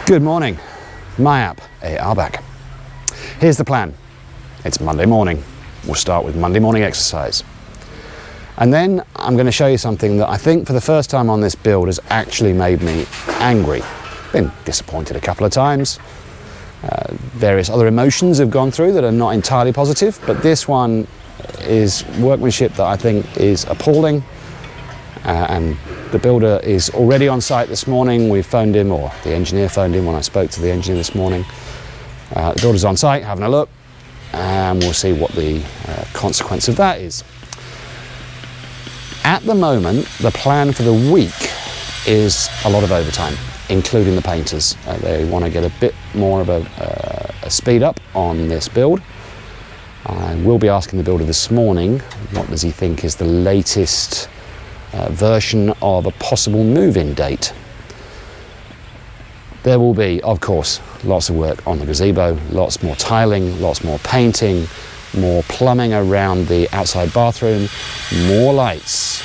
Good morning, my app, back. Here's the plan. It's Monday morning. We'll start with Monday morning exercise. And then I'm going to show you something that I think for the first time on this build has actually made me angry. Been disappointed a couple of times. Various other emotions have gone through that are not entirely positive, but this one is workmanship that I think is appalling. And the builder is already on site this morning. We phoned him, or the engineer phoned him when I spoke to the engineer this morning. The builder's on site having a look, and we'll see what the consequence of that is. At the moment, the plan for the week is a lot of overtime, including the painters. They want to get a bit more of a speed up on this build. I will be asking the builder this morning, what does he think is the latest version of a possible move-in date. There will be, of course, lots of work on the gazebo, lots more tiling, lots more painting, more plumbing around the outside bathroom, more lights,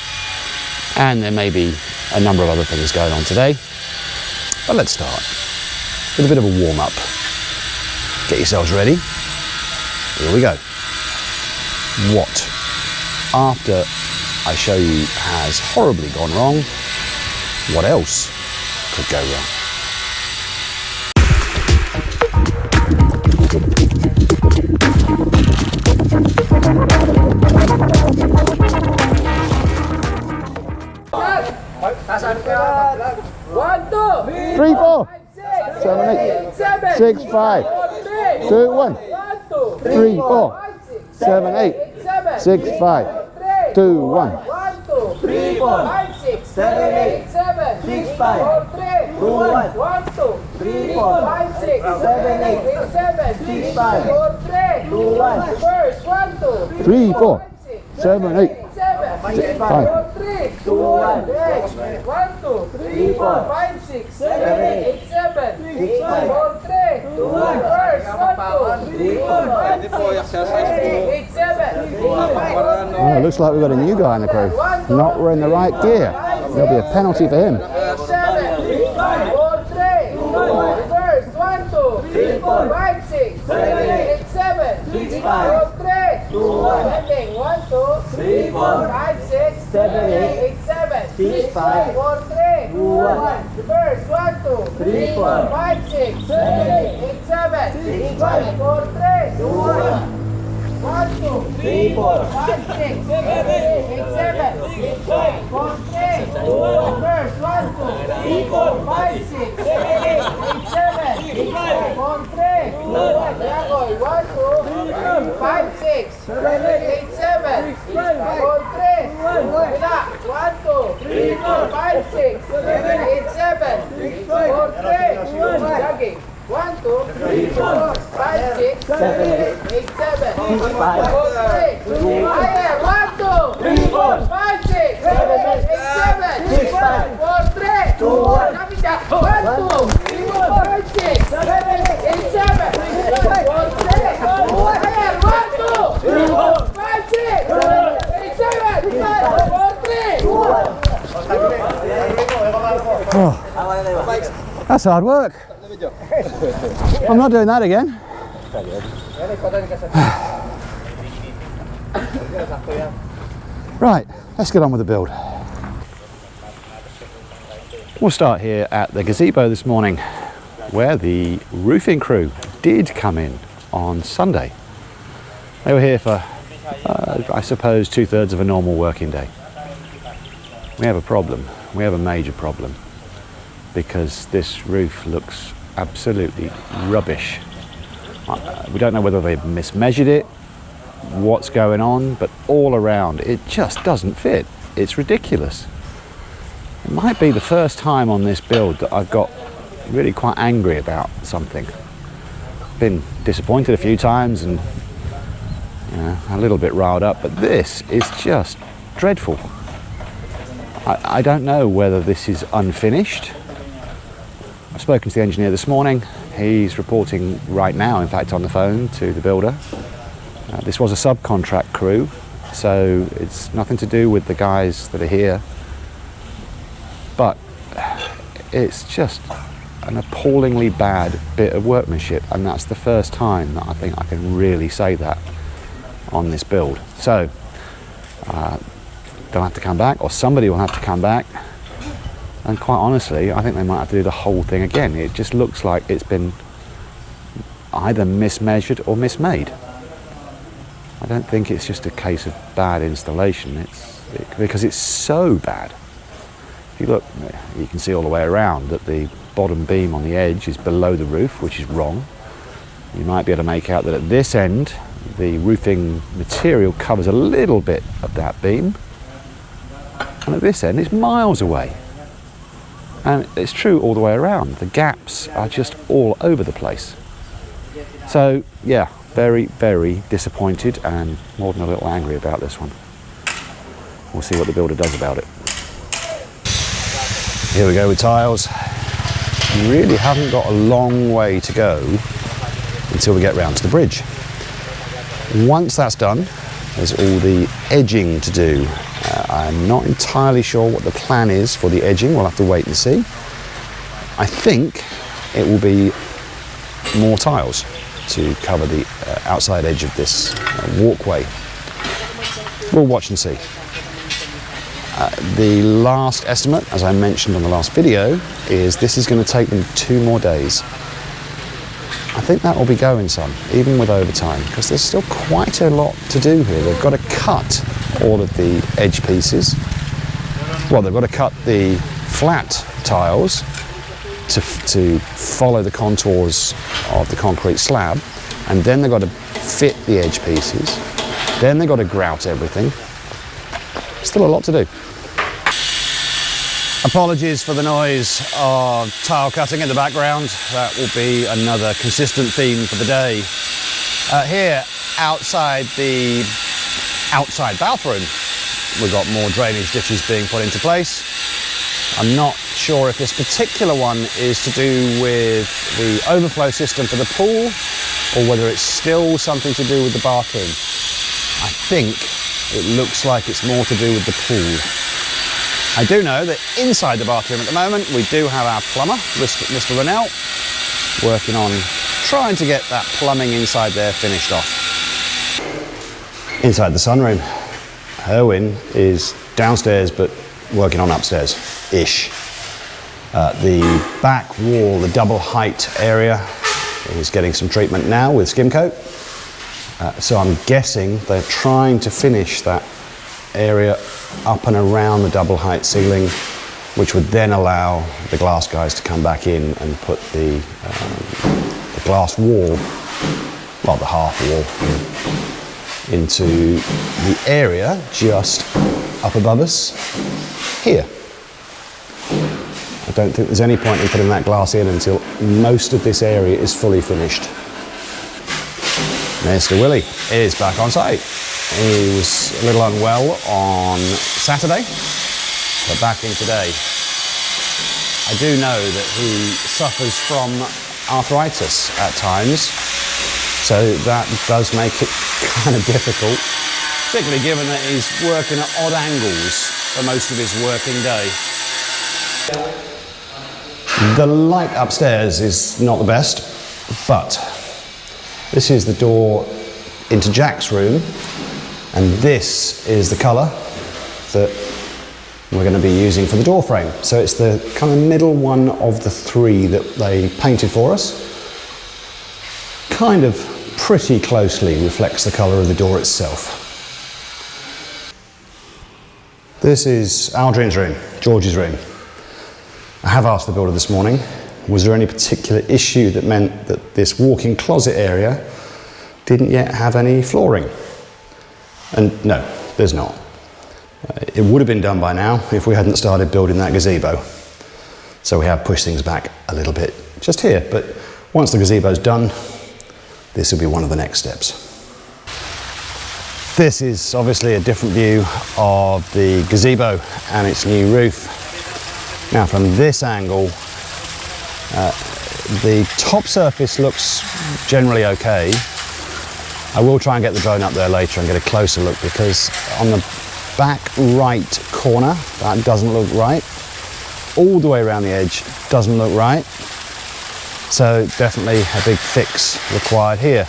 and there may be a number of other things going on today. But let's start with a bit of a warm-up. Get yourselves ready. Here we go. What, after I show you, has horribly gone wrong, what else could go wrong? One, two, 3, 4, 5, 7, 8, 6, 5, 2, 1, 3, 4, 7, 8, 6, 5, 2, 1. 1, 2, 3, 4, 5, 6, 7, 8, 7, 6, 5, 4, 3, 2, 1, 1, 2, 3, 4, 5, 6, 7, 8, 7, 6, 5, 4, 3, 2, 1, reverse, 1, 2, 3, 4, 7, 8, 6, 5, 3, 2, 1, next, 1, 2, 3, 4, 5, 6, 7, 8, 7, 6, 5, 4, 3, 2, 1, reverse, 1, 2, 3, 4, 5, 6, 7, 8, 7, 6, 5, 4, 3, Oh, it looks like we've got a new guy in the crew. Not wearing the right gear. There'll be a penalty for him. 7, 6, 5, 4, 3, 2, 1, reverse, 1, 2, 3, 4, 5, 6, 7, 8, 7, 6, 5, 4, 3, 2, 1, ending, 1, 2, 3, 4, 5, 6, 7, 8, 7, 6, 5, 4, 3, 2, 1, reverse, 1, 2, 3, 4, 5, 6, 7, 8, 7, 6, 5, 4, 3, 2, 1. 1, 2, 3, 4, 5, 6, 7, 8, 7, 6, 5, 4, 3, 2, 1, reverse, 1, 2, 3, 4, 5, 6, 7, 8, 7, 6, 5, 4, 3, 2, 1, Yagoy, 1, 2, 5, 6, 7, 8, 7, 6, 5, 4, 3, 2, 1, relax, 1, 2, 3, 4, 5, 6, 7, 8, 7, 6, 5, 4, 3, 2, 1, jogging. 1, 2, 3, 4, 5, 6, 7, 8, 7, 6, 5, 4, 3, 2, 1. Higher. 1, 2, 3, 4, 5, 6, 7, 8, 7, 6, 5, 4, 3, 2, 1. 1, 2, 3, 4, 5, 6, 7, 8, 7, 6, 5, 4, 3, 2, 1. Higher. 1, 2, 3, 4, 5, 6, 7, 8, 7, 6, 5, 4, 3, 2, 1. That's hard work. I'm not doing that again. Right, let's get on with the build. We'll start here at the gazebo this morning, where the roofing crew did come in on Sunday. They were here for, I suppose, 2/3 of a normal working day. We have a problem. We have a major problem, because this roof looks absolutely rubbish. We don't know whether they've mismeasured it, what's going on, but all around it just doesn't fit. It's ridiculous. It might be the first time on this build that I've got really quite angry about something. Been disappointed a few times and a little bit riled up, but this is just dreadful. I don't know whether this is unfinished. I've spoken to the engineer this morning. He's reporting right now, in fact, on the phone to the builder. This was a subcontract crew, so it's nothing to do with the guys that are here. But it's just an appallingly bad bit of workmanship, and that's the first time that I think I can really say that on this build. So they'll have to come back, or somebody will have to come back, and quite honestly I think they might have to do the whole thing again. It just looks like it's been either mismeasured or mismade. I don't think it's just a case of bad installation, because it's so bad. If you look, you can see all the way around that the bottom beam on the edge is below the roof, which is wrong. You might be able to make out that at this end the roofing material covers a little bit of that beam, and at this end it's miles away. And it's true all the way around. The gaps are just all over the place. So yeah, very, very disappointed and more than a little angry about this one. We'll see what the builder does about it. Here we go with tiles. You really haven't got a long way to go until we get round to the bridge. Once that's done, there's all the edging to do. I'm not entirely sure what the plan is for the edging. We'll have to wait and see. I think it will be more tiles to cover the outside edge of this walkway. We'll watch and see. The last estimate, as I mentioned on the last video, is this is going to take them 2 more days. I think that will be going some, even with overtime, because there's still quite a lot to do here. They've got to cut all of the edge pieces. Well, they've got to cut the flat tiles to follow the contours of the concrete slab, and then they've got to fit the edge pieces. Then they've got to grout everything. Still a lot to do. Apologies for the noise of tile cutting in the background. That will be another consistent theme for the day. Here, outside the outside bathroom, we've got more drainage ditches being put into place. I'm not sure if this particular one is to do with the overflow system for the pool, or whether it's still something to do with the bathroom. I think it looks like it's more to do with the pool. I do know that inside the bathroom at the moment we do have our plumber, Mr. Rennell, working on trying to get that plumbing inside there finished off. Inside the sunroom, Erwin is downstairs but working on upstairs-ish. The back wall, the double height area, is getting some treatment now with skim coat. So I'm guessing they're trying to finish that area up and around the double height ceiling, which would then allow the glass guys to come back in and put the glass wall, well, the half wall, into the area just up above us here. I don't think there's any point in putting that glass in until most of this area is fully finished. Mr. Willie is back on site. He was a little unwell on Saturday, but back in today. I do know that he suffers from arthritis at times, so that does make it kind of difficult, particularly given that he's working at odd angles for most of his working day. The light upstairs is not the best, but this is the door into Jack's room, and this is the colour that we're going to be using for the door frame. So it's the kind of middle one of the 3 that they painted for us. Kind of pretty closely reflects the colour of the door itself. This is Aldrin's room, George's room. I have asked the builder this morning, was there any particular issue that meant that this walk-in closet area didn't yet have any flooring? And no, there's not. It would have been done by now if we hadn't started building that gazebo. So we have pushed things back a little bit just here, but once the gazebo's done, this will be one of the next steps. This is obviously a different view of the gazebo and its new roof. Now from this angle, the top surface looks generally okay. I will try and get the drone up there later and get a closer look, because on the back right corner, that doesn't look right. All the way around the edge doesn't look right. So definitely a big fix required here.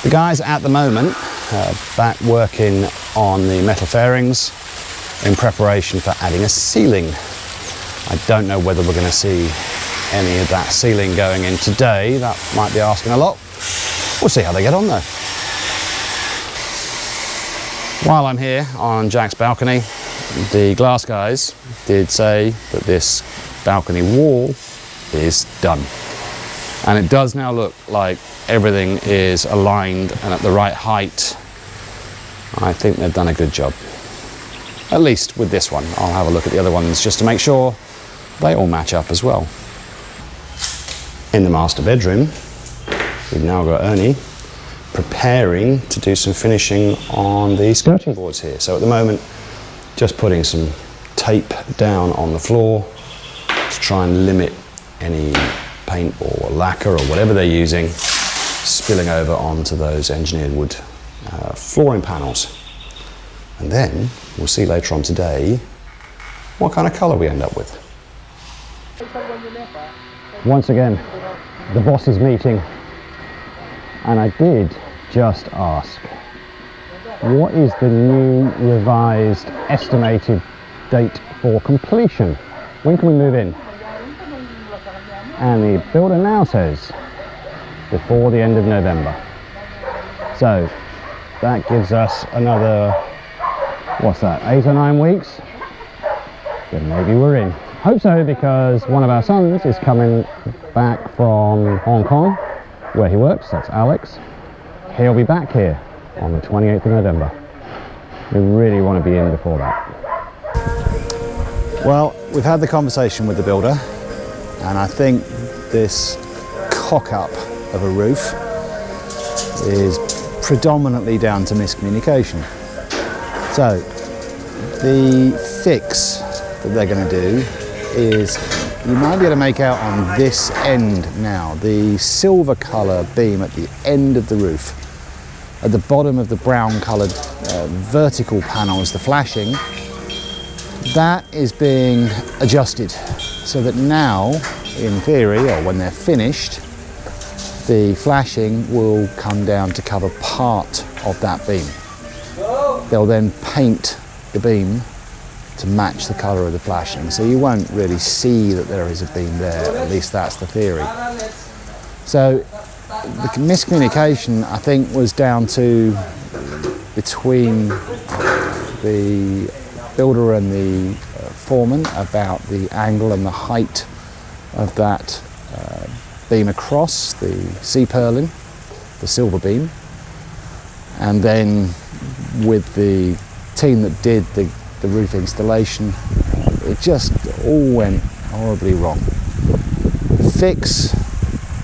The guys at the moment are back working on the metal fairings in preparation for adding a ceiling. I don't know whether we're going to see any of that ceiling going in today. That might be asking a lot. We'll see how they get on though. While I'm here on Jack's balcony, the glass guys did say that this balcony wall is done. And it does now look like everything is aligned and at the right height. I think they've done a good job. At least with this one. I'll have a look at the other ones just to make sure they all match up as well. In the master bedroom, we've now got Ernie preparing to do some finishing on the skirting boards here. So at the moment, just putting some tape down on the floor to try and limit any paint or lacquer or whatever they're using spilling over onto those engineered wood flooring panels. And then we'll see later on today what kind of colour we end up with. Once again, the boss is meeting, and I did just ask, what is the new revised estimated date for completion? When can we move in? And the builder now says before the end of November. So that gives us another, what's that, 8 or 9 weeks? Then maybe we're in. Hope so, because one of our sons is coming back from Hong Kong, where he works. That's Alex. He'll be back here on the 28th of November. We really want to be in before that. Well, we've had the conversation with the builder, and I think this cock-up of a roof is predominantly down to miscommunication. So the fix that they're going to do is, you might be able to make out on this end now, the silver colour beam at the end of the roof, at the bottom of the brown coloured vertical panels, the flashing, that is being adjusted so that now, in theory, or when they're finished, the flashing will come down to cover part of that beam. They'll then paint the beam to match the colour of the flashing, so you won't really see that there is a beam there. At least that's the theory. So the miscommunication, I think, was down to between the builder and the foreman about the angle and the height of that beam across, the C-purlin, the silver beam, and then with the team that did the roof installation, it just all went horribly wrong. The fix,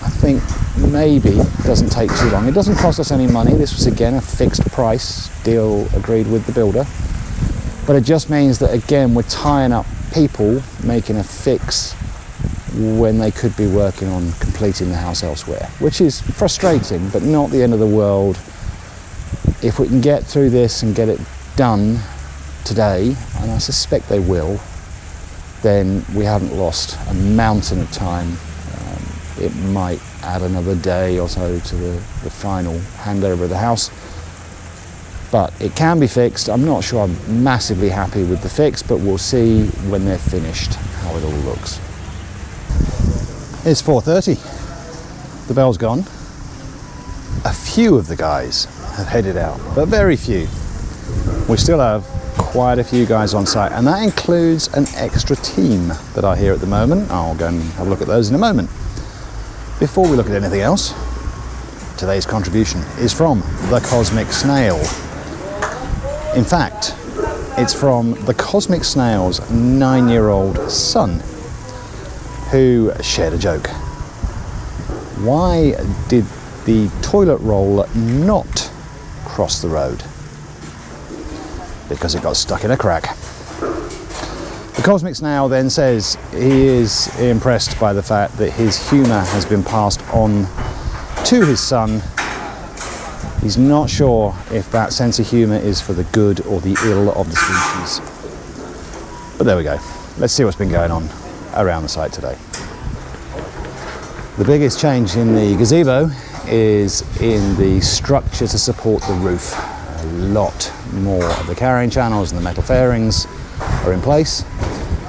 I think, maybe doesn't take too long. It doesn't cost us any money. This was again a fixed price deal agreed with the builder, but it just means that again we're tying up people making a fix when they could be working on completing the house elsewhere, which is frustrating but not the end of the world. If we can get through this and get it done today, and I suspect they will, then we haven't lost a mountain of time. It might add another day or so to the final handover of the house, but it can be fixed. I'm not sure I'm massively happy with the fix, but we'll see when they're finished how it all looks. It's 4:30. The bell's gone. A few of the guys have headed out, but very few. We still have quite a few guys on site, and that includes an extra team that are here at the moment. I'll go and have a look at those in a moment. Before we look at anything else, today's contribution is from the Cosmic Snail. In fact, it's from the Cosmic Snail's 9-year-old son, who shared a joke. Why did the toilet roll not cross the road? Because it got stuck in a crack. The Cosmic Snail then says he is impressed by the fact that his humour has been passed on to his son. He's not sure if that sense of humour is for the good or the ill of the species. But there we go. Let's see what's been going on around the site today. The biggest change in the gazebo is in the structure to support the roof. A lot more of the carrying channels and the metal fairings are in place.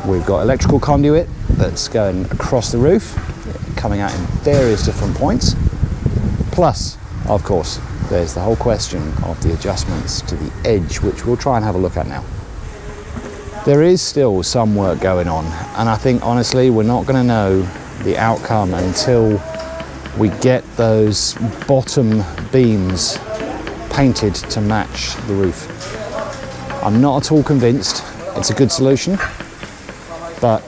We've got electrical conduit that's going across the roof, coming out in various different points. Plus, of course, there's the whole question of the adjustments to the edge, which we'll try and have a look at now. There is still some work going on, and I think honestly we're not going to know the outcome until we get those bottom beams painted to match the roof. I'm not at all convinced it's a good solution, but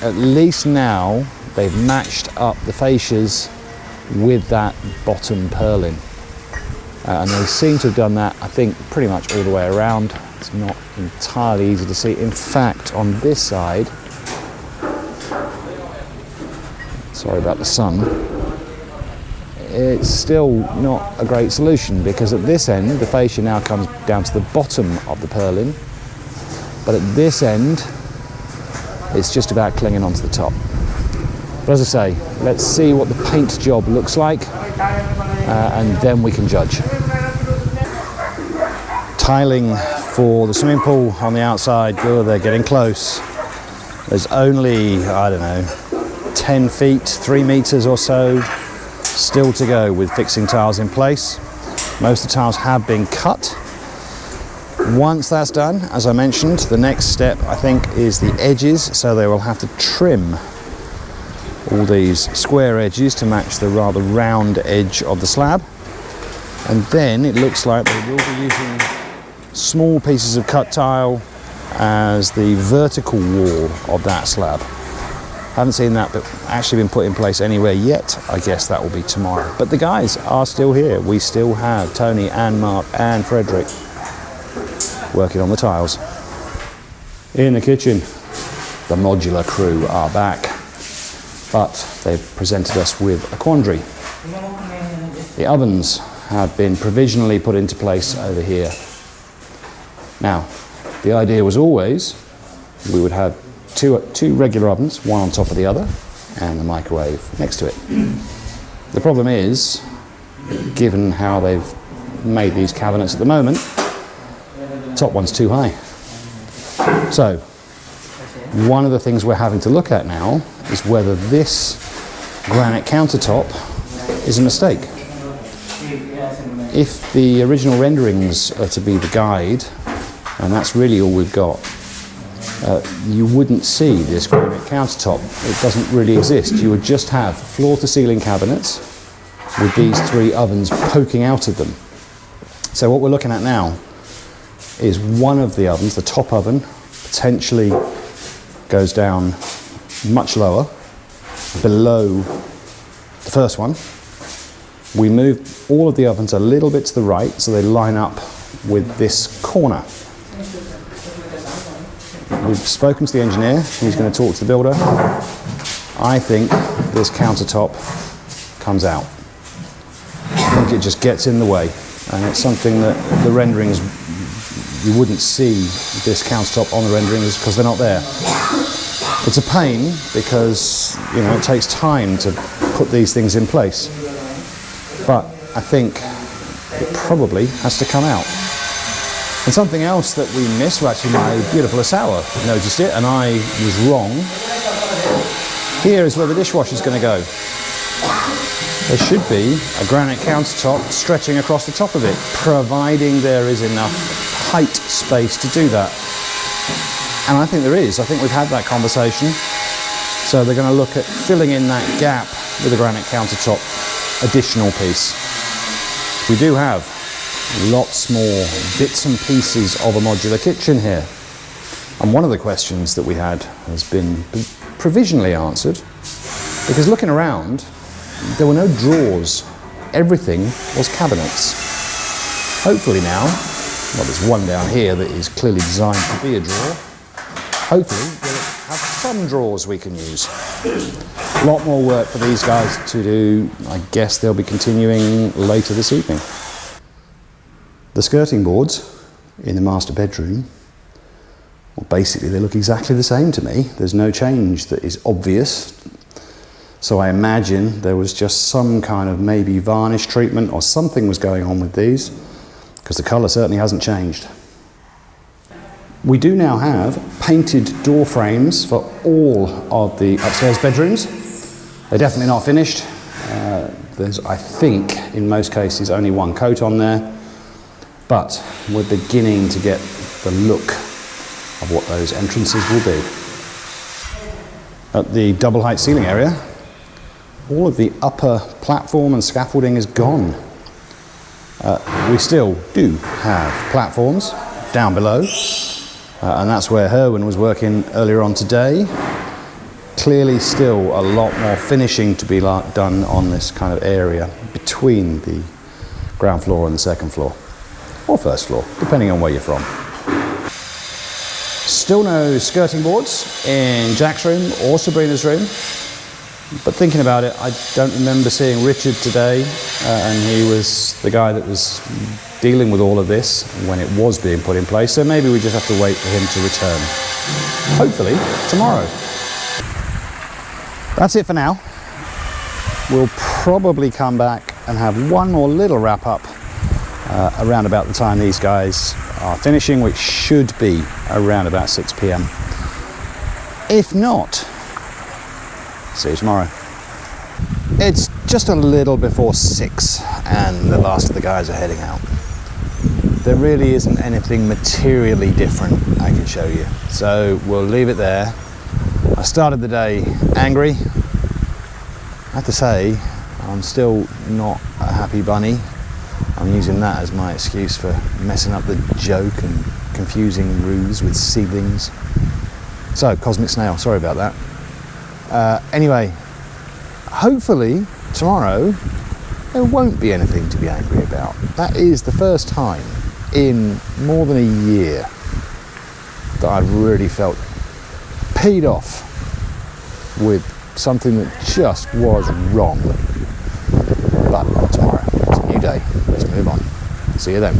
at least now they've matched up the fascias with that bottom purlin. And they seem to have done that, I think, pretty much all the way around. It's not entirely easy to see. In fact, on this side, sorry about the sun, it's still not a great solution, because at this end the fascia now comes down to the bottom of the purlin, but at this end it's just about clinging onto the top. But as I say, let's see what the paint job looks like, and then we can judge. Tiling for the swimming pool on the outside, oh, they're getting close. There's only, I don't know, 10 feet, 3 meters or so still to go with fixing tiles in place. Most of the tiles have been cut. Once that's done, as I mentioned, the next step I think is the edges, so they will have to trim all these square edges to match the rather round edge of the slab, and then it looks like they will be using small pieces of cut tile as the vertical wall of that slab. Haven't seen that but actually been put in place anywhere yet. I guess that will be tomorrow. But the guys are still here. We still have Tony and Mark and Frederick working on the tiles. In the kitchen, the modular crew are back, but they've presented us with a quandary. The ovens have been provisionally put into place over here. Now, the idea was always we would have two regular ovens, one on top of the other, and the microwave next to it. The problem is, given how they've made these cabinets at the moment, the top one's too high. So, one of the things we're having to look at now is whether this granite countertop is a mistake. If the original renderings are to be the guide, and that's really all we've got, you wouldn't see this granite countertop. It doesn't really exist. You would just have floor-to-ceiling cabinets with these three ovens poking out of them. So what we're looking at now is one of the ovens, the top oven, potentially goes down much lower, below the first one. We move all of the ovens a little bit to the right so they line up with this corner. We've spoken to the engineer, he's going to talk to the builder. I think this countertop comes out. I think it just gets in the way, and it's something that the renderings, you wouldn't see this countertop on the renderings because they're not there. It's a pain because, you know, it takes time to put these things in place, but I think it probably has to come out. And something else that we missed, well, actually my beautiful Asawa noticed it and I was wrong. Here is where the dishwasher is going to go. There should be a granite countertop stretching across the top of it, providing there is enough height space to do that. And I think there is. I think we've had that conversation. So they're going to look at filling in that gap with a granite countertop additional piece. We do have lots more bits and pieces of a modular kitchen here. And one of the questions that we had has been provisionally answered, because looking around, there were no drawers. Everything was cabinets. Hopefully now, well, there's one down here that is clearly designed to be a drawer. Hopefully we'll have some drawers we can use. A lot more work for these guys to do. I guess they'll be continuing later this evening. The skirting boards in the master bedroom, well, basically they look exactly the same to me. There's no change that is obvious. So I imagine there was just some kind of maybe varnish treatment or something was going on with these, because the colour certainly hasn't changed. We do now have painted door frames for all of the upstairs bedrooms. They're definitely not finished. There's, I think, in most cases only one coat on there, but we're beginning to get the look of what those entrances will be. At the double height ceiling area, all of the upper platform and scaffolding is gone. We still do have platforms down below, and that's where Herwin was working earlier on today. Clearly still a lot more finishing to be done on this kind of area between the ground floor and the second floor, or first floor, depending on where you're from. Still no skirting boards in Jack's room or Sabrina's room, but thinking about it, I don't remember seeing Richard today, and he was the guy that was dealing with all of this when it was being put in place, so maybe we just have to wait for him to return. Hopefully tomorrow. That's it for now. We'll probably come back and have one more little wrap up around about the time these guys are finishing, which should be around about 6 p.m. If not, see you tomorrow. It's just a little before 6 and the last of the guys are heading out. There really isn't anything materially different I can show you, so we'll leave it there. I started the day angry. I have to say, I'm still not a happy bunny. I'm using that as my excuse for messing up the joke and confusing roofs with ceilings. So, Cosmic Snail, sorry about that. Anyway, hopefully tomorrow there won't be anything to be angry about. That is the first time in more than a year that I've really felt paid off with something that just was wrong. But tomorrow, it's a new day. Let's move on. See you then.